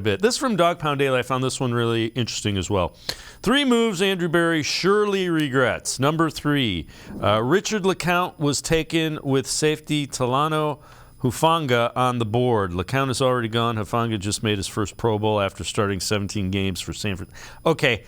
bit. This is from Dawg Pound Daily. I found this one really interesting as well. 3 moves Andrew Berry surely regrets. Number 3, Richard LeCount was taken with safety Talanoa Hufanga on the board. LeCount is already gone. Hufanga just made his first Pro Bowl after starting 17 games for Sanford. Okay,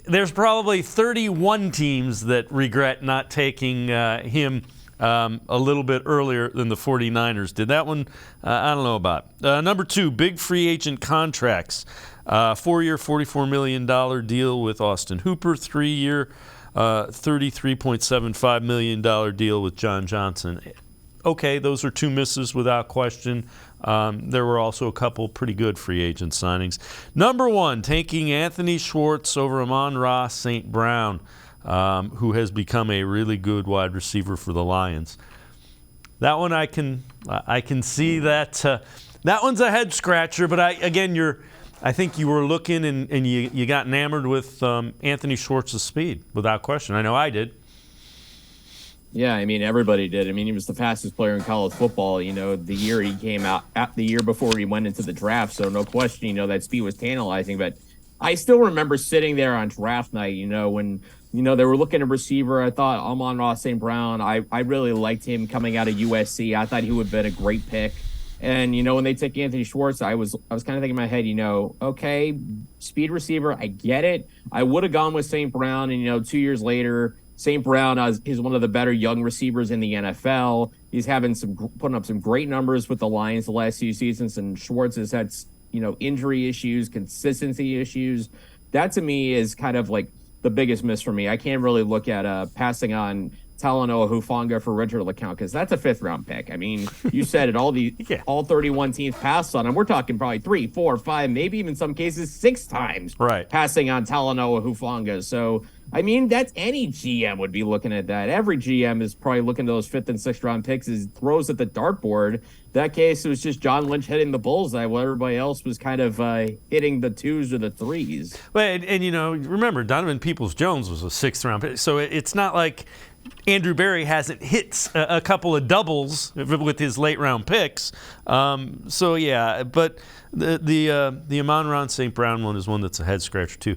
there's probably 31 teams that regret not taking him a little bit earlier than the 49ers did. That one, I don't know about. Number 2, big free agent contracts. 4-year, $44 million deal with Austin Hooper. 3-year, $33.75 million deal with John Johnson. Okay, those are 2 misses without question. There were also a couple pretty good free agent signings. Number 1, taking Anthony Schwartz over Amon-Ra St. Brown, who has become a really good wide receiver for the Lions. That one I can see that. That one's a head scratcher, but I think you were looking and you got enamored with Anthony Schwartz's speed without question. I know I did. Yeah, I mean, everybody did. I mean, he was the fastest player in college football, the year he came out, the year before he went into the draft. So no question, that speed was tantalizing. But I still remember sitting there on draft night, when, they were looking at a receiver. I thought Amon-Ra St. Brown, I really liked him coming out of USC. I thought he would have been a great pick. And, when they took Anthony Schwartz, I was kind of thinking in my head, okay, speed receiver, I get it. I would have gone with St. Brown, and, 2 years later, St. Brown is one of the better young receivers in the NFL. He's putting up some great numbers with the Lions the last few seasons, and Schwartz has had, injury issues, consistency issues. That to me is kind of like the biggest miss for me. I can't really look at passing on Talanoa Hufanga for Richard LeCount because that's a 5th-round pick. I mean, you said it, all 31 teams passed on him. We're talking probably 3, 4, 5, maybe even some cases 6 times passing on Talanoa Hufanga. So, I mean, that's any GM would be looking at that. Every GM is probably looking at those 5th and 6th round picks as throws at the dartboard. That case, it was just John Lynch hitting the bullseye while everybody else was kind of hitting the 2s or the 3s. Well, and remember, Donovan Peoples-Jones was a 6th-round pick. So it's not like Andrew Berry hasn't hit a couple of doubles with his late-round picks. So, yeah, but the Amon-Ra St. Brown one is one that's a head-scratcher, too.